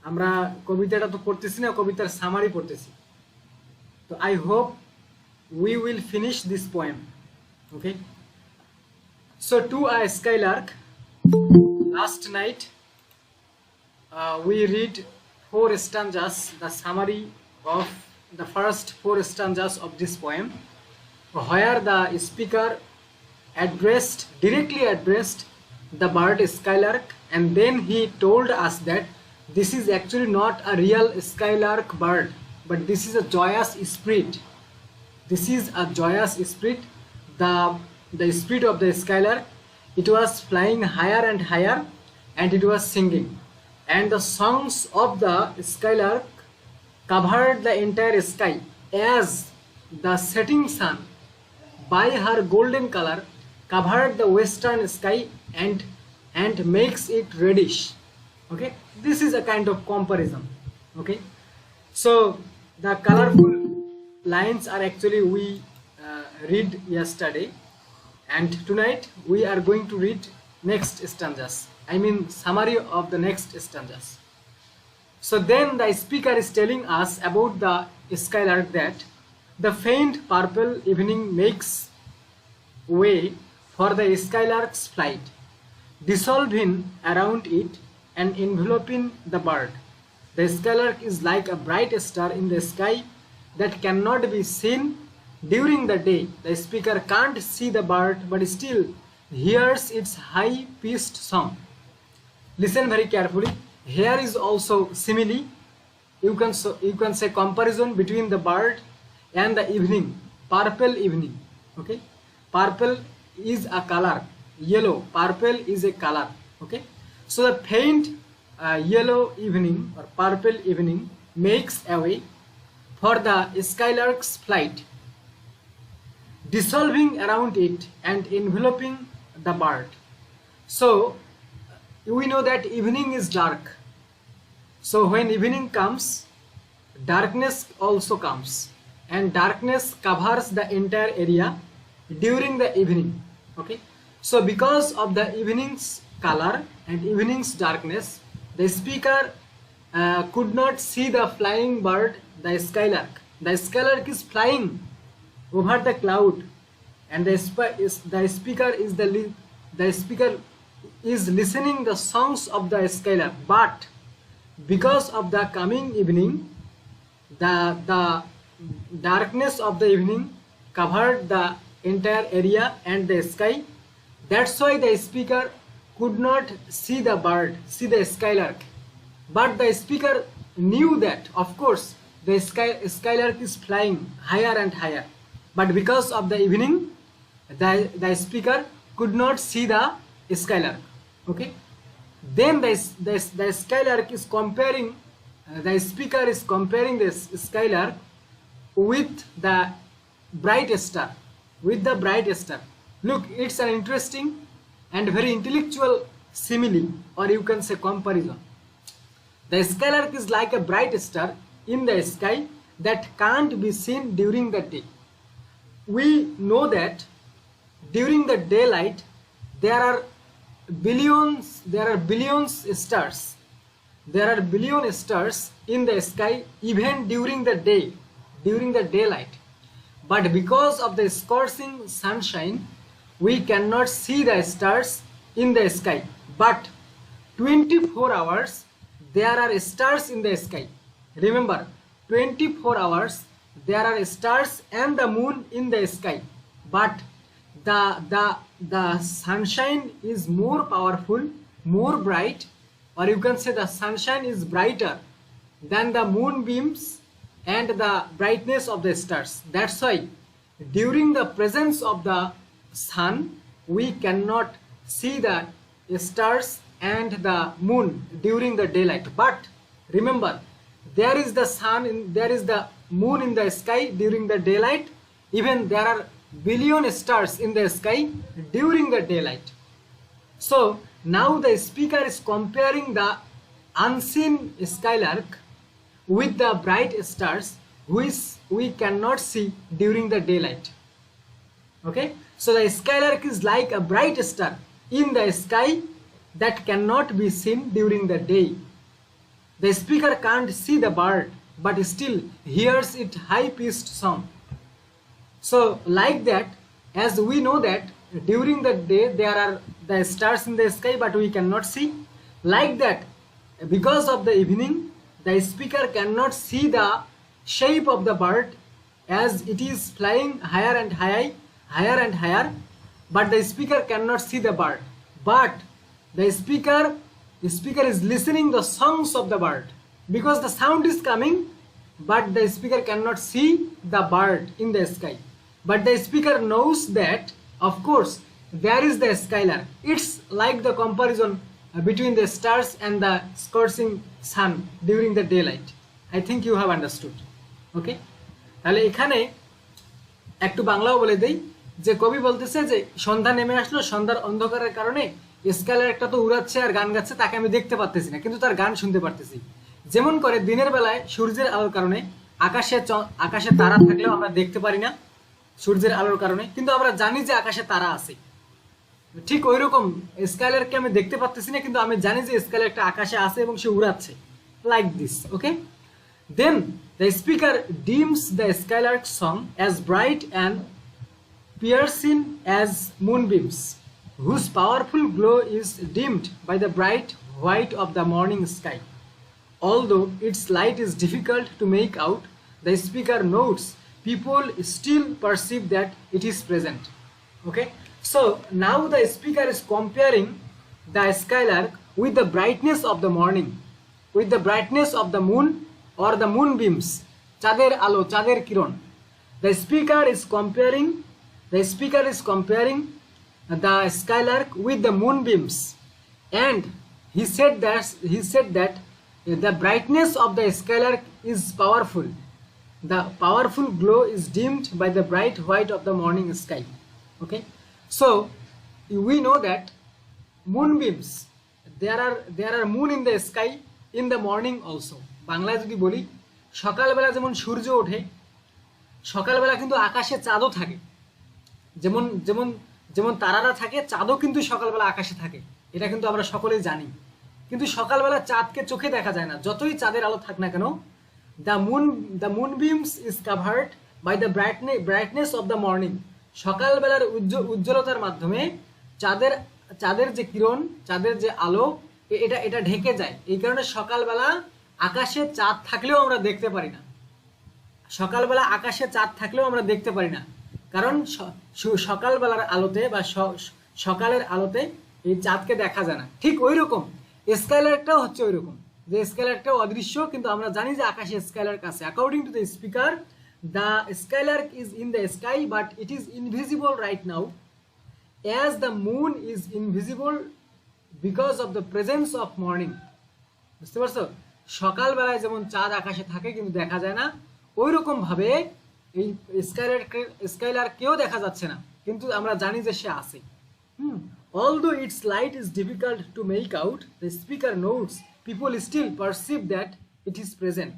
আমরা কবিতাটা তো পড়তেছি না, কবিতার সামারি পড়তেছি। তো I hope we will finish this poem. Okay, so to a skylark, last night we read 4 stanzas, the summary of the first 4 stanzas of this poem, where the speaker directly addressed the bird skylark, and then he told us that this is actually not a real skylark bird, but this is a joyous spirit. This is a joyous spirit, the spirit of the skylark. It was flying higher and higher, and it was singing, and the songs of the skylark covered the entire sky, as the setting sun by her golden color covered the western sky and makes it reddish. Okay, this is a kind of comparison. Okay, so the colorful lines are actually we read yesterday, and tonight we are going to read next stanzas, I mean summary of the next stanzas. So then the speaker is telling us about the skylark, that the faint purple evening makes way for the skylark's flight, dissolving around it and enveloping the bird. The skylark is like a bright star in the sky that cannot be seen during the day. The speaker can't see the bird, but still hears its high-pitched song. Listen very carefully. Here is also simile. You can say comparison between the bird and the evening, purple evening. Okay, purple is a color, yellow, purple is a color. Okay, so the faint yellow evening or purple evening makes a way for the skylark's flight, dissolving around it and enveloping the bird. So we know that evening is dark. So when evening comes, darkness also comes, and darkness covers the entire area during the evening. Okay, so because of the evening's color and evening's darkness, the speaker could not see the flying bird, the skylark. The skylark is flying over the cloud, and the speaker is listening the songs of the skylark. But because of the coming evening, the darkness of the evening covered the entire area and the sky. That's why the speaker could not see the bird, see the skylark. But the speaker knew that, of course, the skylark is flying higher and higher. But because of the evening, the speaker could not see the skylark. Okay, then the skylark is comparing, the speaker is comparing this skylark with the bright star, with the bright star. Look, it's an interesting and very intellectual simile, or you can say comparison. The skylark is like a bright star in the sky that can't be seen during the day. We know that during the daylight there are billions stars. There are billion stars in the sky even during the day, during the daylight. But because of the scorching sunshine, we cannot see the stars in the sky. But 24 hours there are stars in the sky. Remember, 24 hours there are stars and the moon in the sky. But the sunshine is more powerful, more bright, or you can say the sunshine is brighter than the moonbeams and the brightness of the stars. That's why during the presence of the sun we cannot see the stars and the moon during the daylight. But remember, there is the sun there is the moon in the sky during the daylight. Even there are billion stars in the sky during the daylight. So now the speaker is comparing the unseen skylark with the bright stars which we cannot see during the daylight. Okay, so the skylark is like a bright star in the sky that cannot be seen during the day. The speaker can't see the bird, but still hears its high-pitched song. So like that, as we know that during the day there are the stars in the sky, but we cannot see. Like that, because of the evening, the speaker cannot see the shape of the bird as it is flying higher and higher, but the speaker cannot see the bird. But the speaker is listening the songs of the bird, because the sound is coming, but the speaker cannot see the bird in the sky. But the speaker knows that, of course, there is the skylark. It's like the comparison between the stars and the scorching sun during the daylight. I think you have understood. Okay? তাহলে এখানে একটু বাংলাও বলে দেই যে কবি বলতেছে যে সন্ধ্যা নেমে আসলো, সন্ধ্যার অন্ধকারের কারণে স্কাইলার্কটা তো উড়াচ্ছে আর গান গাচ্ছে, তাকে আমি দেখতে পারতেছি না, কিন্তু তার গান শুনতে পারতেছি। যেমন করে দিনের বেলায় সূর্যের আলোর কারণে আকাশে তারা থাকলেও আমরা দেখতে পারি না সূর্যের আলোর কারণে, কিন্তু আমরা জানি যে আকাশে তারা আছে। ঠিক ওই রকম স্কাইলার্ককে আমি দেখতে পারতেছি না, কিন্তু আমি জানি যে স্কাইলার্কটা আকাশে আছে এবং সে উড়াচ্ছে। Like this. Okay, then the speaker deems the skylark's song as bright and piercing as moonbeams, whose powerful glow is dimmed by the bright white of the morning sky. Although its light is difficult to make out, the speaker notes people still perceive that it is present. Okay, so now the speaker is comparing the skylark with the brightness of the morning, with the brightness of the moon or the moonbeams, চাঁদের আলো, চাঁদের কিরণ. The speaker is comparing the skylark with the moonbeams, and he said that the brightness of the skylark is powerful. The powerful glow is dimmed by the bright white of the morning sky. Okay, so we know that moonbeams, there are moon in the sky in the morning also. বাংলায় যদি বলি, সকালবেলা যেমন সূর্য ওঠে, সকালবেলা কিন্তু আকাশে চাঁদও থাকে। যেমন যেমন যেমন তারারা থাকে, চাঁদও কিন্তু সকালবেলা আকাশে থাকে। এটা কিন্তু আমরা সকলেই জানি। কিন্তু সকালবেলা চাঁদকে চোখে দেখা যায় না, যতই চাঁদের আলো থাক না কেন। the moonbeams is covered by the brightness of the morning. সকালবেলার উজ্জ্বলতার মাধ্যমে চাঁদের যে কিরণ, চাঁদের যে আলো, এটা ঢেকে যায়। এই কারণে সকালবেলা আকাশে চাঁদ থাকলেও আমরা দেখতে পারি না। সকালবেলা আকাশে চাঁদ থাকলেও আমরা দেখতে পারি না, কারণ সকালবেলার আলোতে বা সকালের আলোতে এই চাঁদকে দেখা যায় না। ঠিক ওই রকম স্কাইলার্কটাও হচ্ছে ওই রকম, যে স্কাইলার্কটাও অদৃশ্য, কিন্তু আমরা জানি যে আকাশে স্কাইলার্ক আছে। According to the speaker, the Skylark is in the sky, but it is invisible right now, as the moon is invisible because of the presence of morning. বুঝতে পারছো? সকালবেলায় যেমন চাঁদ আকাশে থাকে কিন্তু দেখা যায় না, ওই রকম ভাবে এই স্কাইলার্ককেও দেখা যাচ্ছে না, কিন্তু আমরা জানি যে সে আছে। Although its light is difficult to make out, the speaker notes people still perceive that it is present.